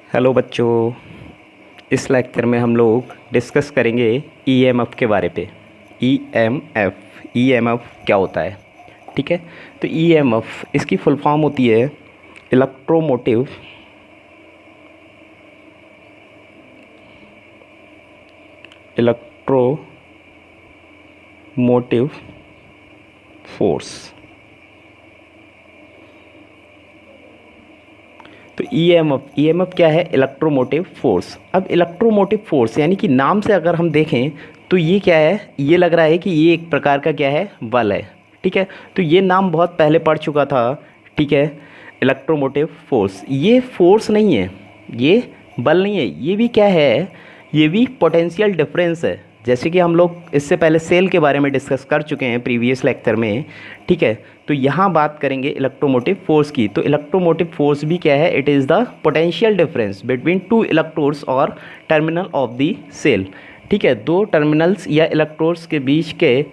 Hello बच्चों। इस lecture में हम लोग डिस्कस करेंगे ईएमएफ के बारे पे। ईएमएफ क्या होता है? ठीक है, तो ईएमएफ इसकी फुल फॉर्म होती है इलेक्ट्रोमोटिव फोर्स। तो ईएमएफ क्या है? Electromotive force. अब इलेक्ट्रोमोटिव फोर्स यानी कि नाम से अगर हम देखें तो ये क्या है, ये लग रहा है कि ये एक प्रकार का क्या है, बल है। ठीक है, तो ये नाम बहुत पहले पढ़ चुका था। ठीक है, इलेक्ट्रोमोटिव फोर्स ये फोर्स नहीं है, ये बल नहीं है, ये भी क्या है, ये भी पोटेंशियल डिफरेंस है। जैसे कि हम लोग इससे पहले सेल के बारे में डिस्कस कर चुके हैं प्रीवियस लेक्चर में। ठीक है, तो यहाँ बात करेंगे इलेक्ट्रोमोटिव फोर्स की। तो इलेक्ट्रोमोटिव फोर्स भी क्या है? It is the potential difference between two electrodes और टर्मिनल ऑफ द सेल। ठीक है, दो टर्मिनल्स या इलेक्ट्रोड्स के बीच के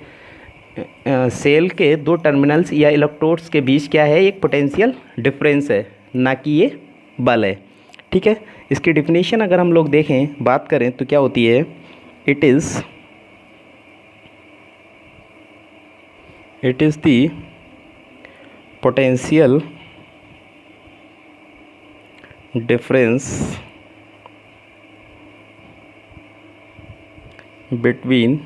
सेल के दो टर्मिनल्स या इलेक्ट्रोड्स के बीच क्या है, एक पोटेंशियल डिफरेंस है, ना कि ये बल है। ठीक है, इसकी डिफिनेशन अगर हम लोग देखें, बात करें तो क्या होती है? It is the potential difference between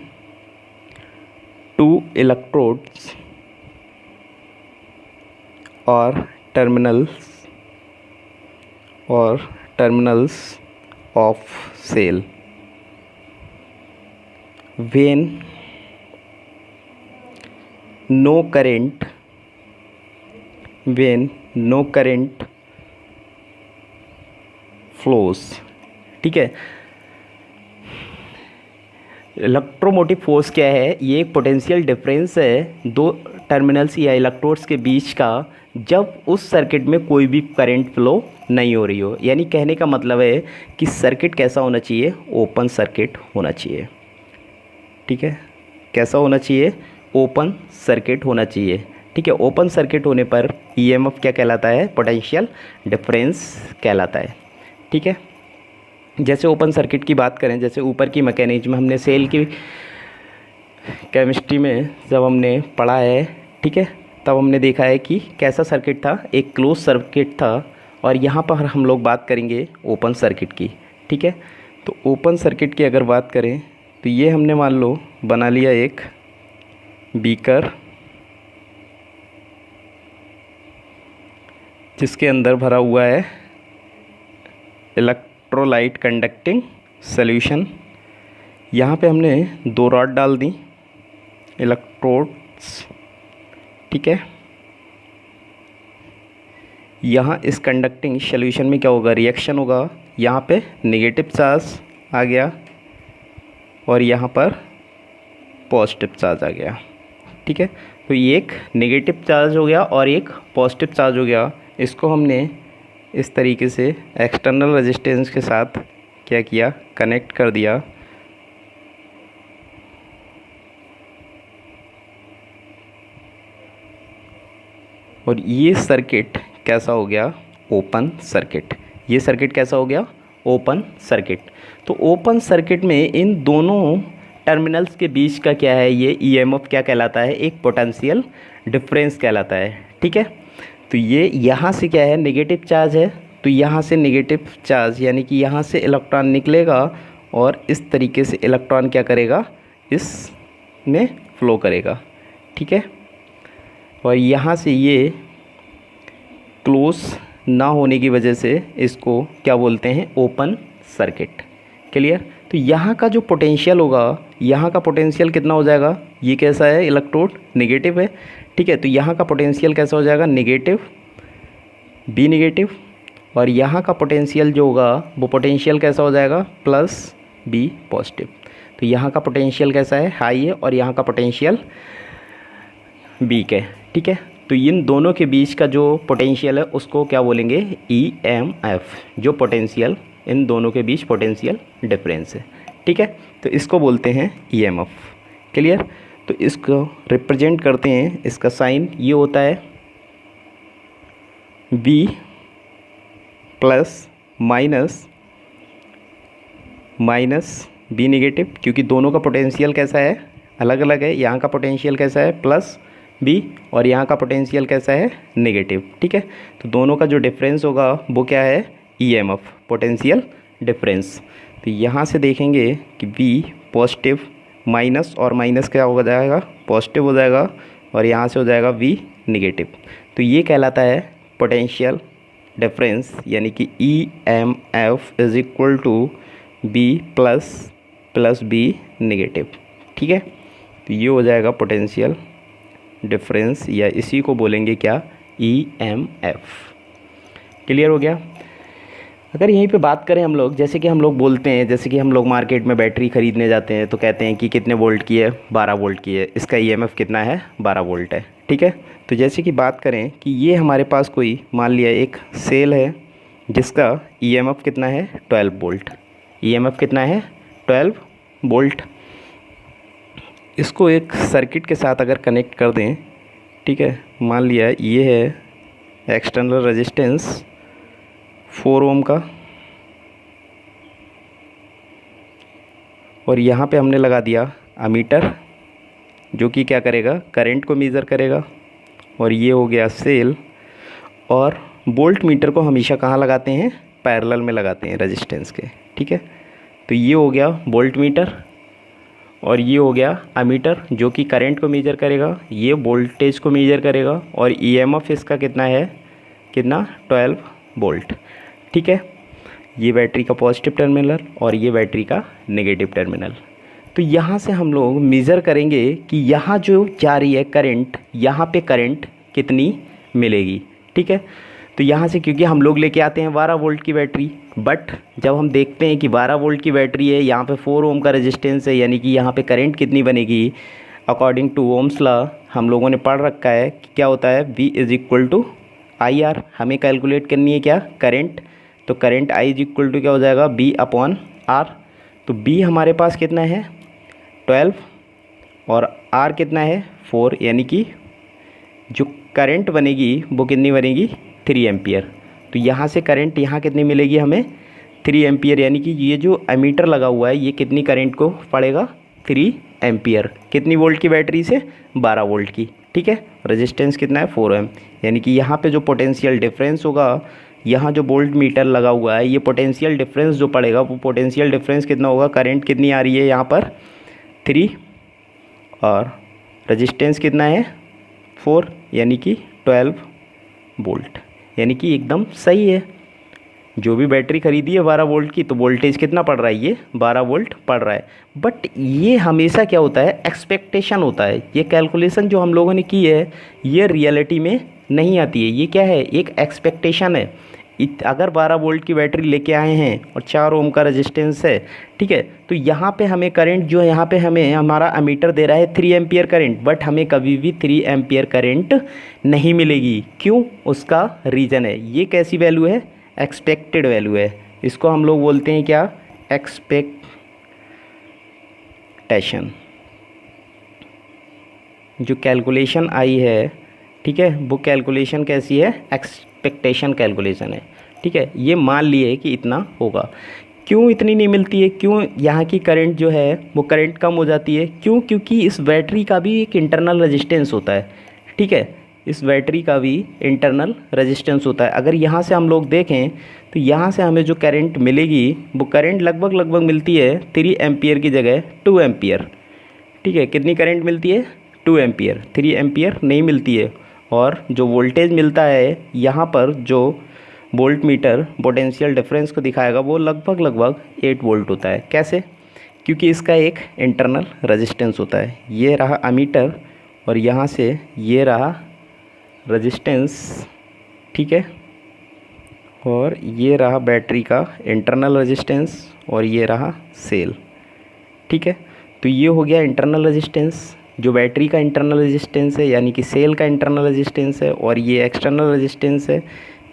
two electrodes or terminals of cell when no current flows। ठीक है, इलेक्ट्रोमोटिव फोर्स क्या है? ये एक पोटेंशियल डिफरेंस है दो टर्मिनल्स या इलेक्ट्रोड्स के बीच का, जब उस सर्किट में कोई भी करंट फ्लो नहीं हो रही हो। यानी कहने का मतलब है कि सर्किट कैसा होना चाहिए? ओपन सर्किट होना चाहिए। ठीक है, कैसा होना चाहिए? ओपन सर्किट होना चाहिए। ठीक है, ओपन सर्किट होने पर ईएमएफ क्या कहलाता है? पोटेंशियल डिफरेंस कहलाता है। ठीक है, जैसे ओपन सर्किट की बात करें, जैसे ऊपर की मैकेनिज्म हमने सेल की केमिस्ट्री में जब हमने पढ़ा है, ठीक है, तब हमने देखा है कि कैसा सर्किट था, एक क्लोज सर्किट था। और यहाँ पर हम लोग बात करेंगे ओपन सर्किट की। ठीक है, तो ओपन सर्किट की अगर बात करें तो ये हमने मान लो बना लिया एक बीकर, जिसके अंदर भरा हुआ है इलेक्ट्रोलाइट कंडक्टिंग सॉल्यूशन। यहाँ पे हमने दो रॉड डाल दी, इलेक्ट्रोड्स। ठीक है, यहाँ इस कंडक्टिंग सॉल्यूशन में क्या होगा? रिएक्शन होगा। यहाँ पे नेगेटिव चार्ज आ गया और यहाँ पर पॉजिटिव चार्ज आ गया। ठीक है, तो ये एक नेगेटिव चार्ज हो गया और एक पॉजिटिव चार्ज हो गया। इसको हमने इस तरीके से एक्सटर्नल रेजिस्टेंस के साथ क्या किया? कनेक्ट कर दिया। और ये सर्किट कैसा हो गया? Open circuit. ये सर्किट कैसा हो गया? Open circuit. तो ओपन सर्किट में इन दोनों टर्मिनल्स के बीच का क्या है? ये ईएमएफ क्या कहलाता है? एक पोटेंशियल डिफरेंस कहलाता है। ठीक है, तो ये यहाँ से क्या है? नेगेटिव चार्ज है, तो यहाँ से नेगेटिव चार्ज यानी कि यहाँ से इलेक्ट्रॉन निकलेगा और इस तरीके से इलेक्ट्रॉन क्या करेगा? इसमें फ्लो करेगा। ठीक है, और यहाँ से ये क्लोज ना होने की वजह से इसको क्या बोलते हैं? Open circuit. क्लियर? तो यहाँ का जो पोटेंशियल होगा, यहाँ का पोटेंशियल कितना हो जाएगा? ये कैसा है? इलेक्ट्रोड नेगेटिव है। ठीक है, तो यहाँ का पोटेंशियल कैसा हो जाएगा? Negative, B negative. और यहाँ का पोटेंशियल जो होगा वो पोटेंशियल कैसा हो जाएगा? Plus B positive. तो यहाँ का पोटेंशियल कैसा है? हाई है, और यहाँ का पोटेंशियल वीक है। ठीक है, तो इन दोनों के बीच का जो पोटेंशियल है उसको क्या बोलेंगे? ईएमएफ। जो पोटेंशियल इन दोनों के बीच पोटेंशियल डिफरेंस है। ठीक है, तो इसको बोलते हैं ईएमएफ। क्लियर? तो इसको रिप्रेजेंट करते हैं, इसका साइन ये होता है V plus minus B negative, क्योंकि दोनों का पोटेंशियल कैसा है, अलग अलग है। यहाँ का पोटेंशियल कैसा है, प्लस बी, और यहाँ का पोटेंशियल कैसा है, नेगेटिव। ठीक है, तो दोनों का जो डिफरेंस होगा वो क्या है, ईएमएफ, पोटेंशियल डिफरेंस। तो यहाँ से देखेंगे कि वी पॉजिटिव, माइनस और माइनस क्या हो जाएगा, पॉजिटिव हो जाएगा, और यहाँ से हो जाएगा वी नेगेटिव। तो ये कहलाता है पोटेंशियल डिफरेंस, यानी कि EMF is equal to B plus B negative. ठीक है, तो ये हो जाएगा पोटेंशियल डिफरेंस, या इसी को बोलेंगे क्या, ईएमएफ। क्लियर हो गया। अगर यहीं पे बात करें हम लोग, जैसे कि हम लोग बोलते हैं, जैसे कि हम लोग मार्केट में बैटरी ख़रीदने जाते हैं तो कहते हैं कि कितने वोल्ट की है, 12 वोल्ट की है, इसका ईएमएफ कितना है, 12 वोल्ट है। ठीक है, तो जैसे कि बात करें कि ये हमारे पास कोई मान लिया एक सेल है जिसका ईएमएफ कितना है, 12 वोल्ट। ईएमएफ कितना है, 12 वोल्ट। इसको एक सर्किट के साथ अगर कनेक्ट कर दें, ठीक है, मान लिया ये है एक्सटर्नल रेजिस्टेंस 4 ओम का, और यहाँ पे हमने लगा दिया अमीटर जो कि क्या करेगा, करंट को मेज़र करेगा, और ये हो गया सेल। और वोल्ट मीटर को हमेशा कहाँ लगाते हैं, पैरेलल में लगाते हैं रेजिस्टेंस के। ठीक है, तो ये हो गया वोल्ट मीटर, और ये हो गया अमीटर जो कि करंट को मेज़र करेगा, ये वोल्टेज को मेज़र करेगा, और ईएमएफ इसका कितना है, कितना, 12 वोल्ट। ठीक है, ये बैटरी का पॉजिटिव टर्मिनल और ये बैटरी का नेगेटिव टर्मिनल। तो यहाँ से हम लोग मेज़र करेंगे कि यहाँ जो जा रही है करंट, यहाँ पे करंट कितनी मिलेगी। ठीक है, तो यहाँ से क्योंकि हम लोग लेके आते हैं 12 वोल्ट की बैटरी, बट जब हम देखते हैं कि 12 वोल्ट की बैटरी है, यहाँ पे 4 ओम का रेजिस्टेंस है, यानी कि यहाँ पे करंट कितनी बनेगी, अकॉर्डिंग टू ओम्स लॉ हम लोगों ने पढ़ रखा है कि क्या होता है, V is equal to I R. हमें कैलकुलेट करनी है क्या, करंट, तो current I is equal to क्या हो जाएगा, B अपॉन R। तो B हमारे पास कितना है, 12, और R कितना है, 4, यानी कि जो करंट बनेगी वो कितनी बनेगी, 3 एम्पियर। तो यहाँ से करंट यहाँ कितनी मिलेगी हमें, 3 एम्पियर, यानी कि ये जो एमीटर लगा हुआ है ये कितनी करंट को पड़ेगा, 3 एम्पियर। कितनी वोल्ट की बैटरी से, 12 वोल्ट की। ठीक है, रेजिस्टेंस कितना है, 4 ओम, यानी कि यहाँ पे जो पोटेंशियल डिफरेंस होगा, यहाँ जो वोल्ट मीटर लगा हुआ है, ये पोटेंशियल डिफरेंस जो पड़ेगा वो पोटेंशियल डिफरेंस कितना होगा, करंट कितनी आ रही है यहाँ पर, 3, और रेजिस्टेंस कितना है, 4, यानी कि 12 वोल्ट, यानी कि एकदम सही है। जो भी बैटरी ख़रीदी है 12 वोल्ट की, तो वोल्टेज कितना पड़ रहा है, ये 12 वोल्ट पड़ रहा है। बट ये हमेशा क्या होता है, एक्सपेक्टेशन होता है। ये कैलकुलेशन जो हम लोगों ने की है ये रियलिटी में नहीं आती है, ये क्या है, एक एक्सपेक्टेशन है। अगर 12 वोल्ट की बैटरी लेके आए हैं और 4 ओम का रेजिस्टेंस है, ठीक है, तो यहाँ पे हमें करंट जो है, यहाँ पे हमें हमारा एमीटर दे रहा है 3 एम्पियर करंट, बट हमें कभी भी 3 एम्पियर करंट नहीं मिलेगी। क्यों, उसका रीज़न है, ये कैसी वैल्यू है, एक्सपेक्टेड वैल्यू है। इसको हम लोग बोलते हैं क्या, एक्सपेक्टेशन। जो कैलकुलेशन आई है, ठीक है, वो कैलकुलेशन कैसी है, एक्सपेक्टेशन कैलकुलेशन है। ठीक है, ये मान लिए कि इतना होगा। क्यों इतनी नहीं मिलती है, क्यों यहाँ की करंट जो है वो करंट कम हो जाती है, क्यों, क्योंकि इस बैटरी का भी एक इंटरनल रेजिस्टेंस होता है। ठीक है, इस बैटरी का भी इंटरनल रेजिस्टेंस होता है। अगर यहाँ से हम लोग देखें तो यहाँ से हमें जो करंट मिलेगी वो करंट लगभग मिलती है 3 एम्पियर की जगह 2 एम्पियर। ठीक है, कितनी करंट मिलती है, 2 एम्पियर, 3 एम्पियर नहीं मिलती है। और जो वोल्टेज मिलता है यहाँ पर, जो वोल्ट मीटर पोटेंशियल डिफरेंस को दिखाएगा, वो लगभग 8 वोल्ट होता है। कैसे, क्योंकि इसका एक इंटरनल रेजिस्टेंस होता है। ये रहा अमीटर और यहाँ से ये रहा रेजिस्टेंस, ठीक है, और ये रहा बैटरी का इंटरनल रेजिस्टेंस और ये रहा सेल। ठीक है, तो ये हो गया इंटरनल रेजिस्टेंस, जो बैटरी का इंटरनल रेजिस्टेंस है, यानी कि सेल का इंटरनल रेजिस्टेंस है, और ये एक्सटर्नल रेजिस्टेंस है।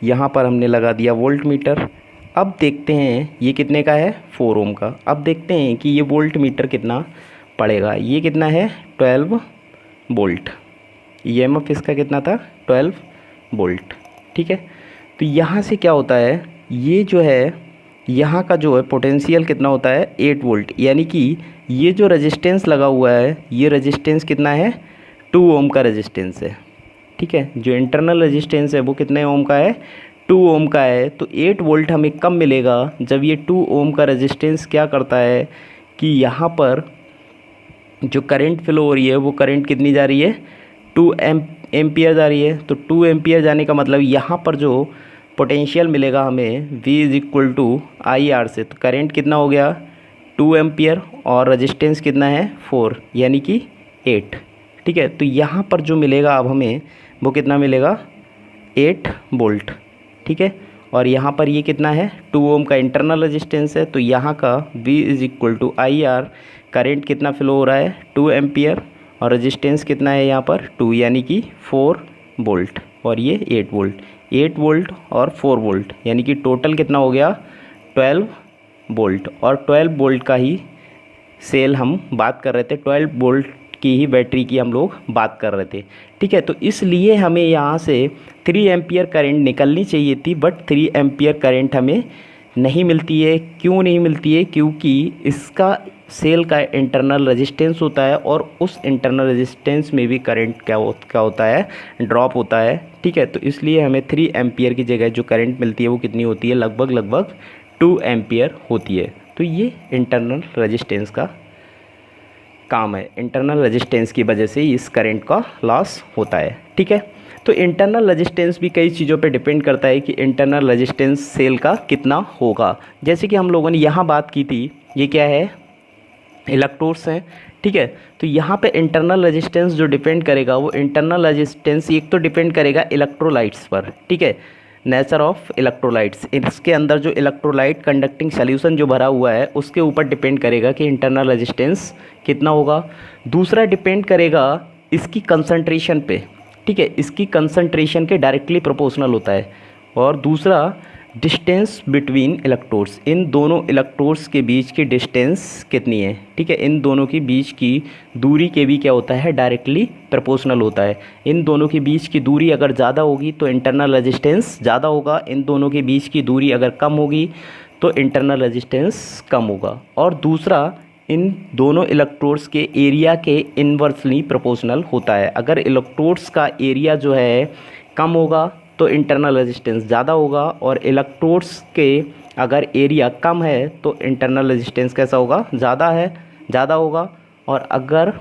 यहाँ पर हमने लगा दिया वोल्ट मीटर। अब देखते हैं ये कितने का है, 4 ओम का। अब देखते हैं कि ये वोल्ट मीटर कितना पड़ेगा। ये कितना है, 12 वोल्ट। ईएमएफ इसका कितना था, 12 वोल्ट। ठीक है, तो यहाँ से क्या होता है, ये जो है यहाँ का जो है पोटेंशियल कितना होता है 8 वोल्ट, यानी कि ये जो रेजिस्टेंस लगा हुआ है ये रेजिस्टेंस कितना है 2 ओम का रेजिस्टेंस है। ठीक है, जो इंटरनल रेजिस्टेंस है वो कितने ओम का है 2 ओम का है। तो 8 वोल्ट हमें कब मिलेगा, जब ये 2 ओम का रेजिस्टेंस क्या करता है कि यहाँ पर जो करंट फ्लो हो रही है वो करंट कितनी जा रही है 2 एम्पियर जा रही है। तो 2 एम्पियर जाने का मतलब यहाँ पर जो पोटेंशियल मिलेगा हमें V is equal to I R से, तो करंट कितना हो गया 2 एम्पियर और रेजिस्टेंस कितना है 4 यानी कि 8। ठीक है, तो यहाँ पर जो मिलेगा अब हमें वो कितना मिलेगा 8 वोल्ट। ठीक है, और यहाँ पर ये कितना है 2 ओम का इंटरनल रेजिस्टेंस है, तो यहाँ का V is equal to I R, current कितना फ्लो हो रहा है 2 एम्पियर और रेजिस्टेंस कितना है यहाँ पर 2 यानी कि 4 वोल्ट, और ये 8 वोल्ट, 8 वोल्ट और 4 वोल्ट यानी कि टोटल कितना हो गया 12 वोल्ट। और 12 वोल्ट का ही सेल हम बात कर रहे थे, 12 वोल्ट की ही बैटरी की हम लोग बात कर रहे थे। ठीक है, तो इसलिए हमें यहाँ से 3 एम्पियर करंट निकलनी चाहिए थी, बट 3 एम्पियर करंट हमें नहीं मिलती है। क्यों नहीं मिलती है, क्योंकि इसका सेल का इंटरनल रेजिस्टेंस होता है और उस इंटरनल रेजिस्टेंस में भी करंट क्या होता है ड्रॉप होता है। ठीक है, तो इसलिए हमें 3 एम्पियर की जगह जो करंट मिलती है वो कितनी होती है लगभग 2 एम्पियर होती है। तो ये इंटरनल रेजिस्टेंस का काम है, इंटरनल रेजिस्टेंस की वजह से इस करंट का लॉस होता है। ठीक है, तो इंटरनल रेजिस्टेंस भी कई चीज़ों पे डिपेंड करता है कि इंटरनल रेजिस्टेंस सेल का कितना होगा। जैसे कि हम लोगों ने यहाँ बात की थी, ये क्या है इलेक्ट्रोड्स हैं। ठीक है, तो यहाँ पे इंटरनल रेजिस्टेंस जो डिपेंड करेगा वो इंटरनल रेजिस्टेंस एक तो डिपेंड करेगा इलेक्ट्रोलाइट्स पर। ठीक है, नेचर ऑफ इलेक्ट्रोलाइट्स, इसके अंदर जो इलेक्ट्रोलाइट कंडक्टिंग सॉल्यूशन जो भरा हुआ है उसके ऊपर डिपेंड करेगा कि इंटरनल रेजिस्टेंस कितना होगा। दूसरा डिपेंड करेगा इसकी कंसंट्रेशन पे। ठीक है, इसकी कंसंट्रेशन के डायरेक्टली प्रोपोर्शनल होता है। और दूसरा डिस्टेंस बिटवीन इलेक्ट्रोड्स, इन दोनों इलेक्ट्रोड्स के बीच की डिस्टेंस कितनी है। ठीक है, इन दोनों के बीच की दूरी के भी क्या होता है डायरेक्टली प्रोपोर्शनल होता है। इन दोनों के बीच की दूरी अगर ज़्यादा होगी तो इंटरनल रेजिस्टेंस ज़्यादा होगा, इन दोनों के बीच की दूरी अगर कम होगी तो इंटरनल रेजिस्टेंस कम होगा। और दूसरा इन दोनों इलेक्ट्रोड्स के एरिया के इन्वर्सली प्रोपोर्शनल होता है। अगर इलेक्ट्रोड्स का एरिया जो है कम होगा तो इंटरनल रेजिस्टेंस ज़्यादा होगा, और इलेक्ट्रोड्स के अगर एरिया कम है तो इंटरनल रेजिस्टेंस कैसा होगा ज़्यादा होगा, और अगर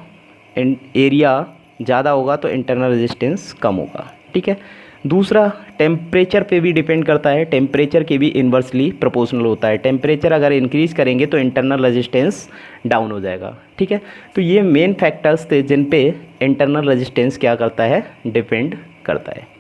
एरिया ज़्यादा होगा तो इंटरनल रेजिस्टेंस कम होगा। ठीक है, दूसरा टेम्परेचर पे भी डिपेंड करता है, टेम्परेचर के भी इन्वर्सली प्रोपोर्शनल होता है। टेम्परेचर अगर इंक्रीज़ करेंगे तो इंटरनल रेजिस्टेंस डाउन हो जाएगा। ठीक है, तो ये मेन फैक्टर्स थे जिन पे इंटरनल रेजिस्टेंस क्या करता है डिपेंड करता है।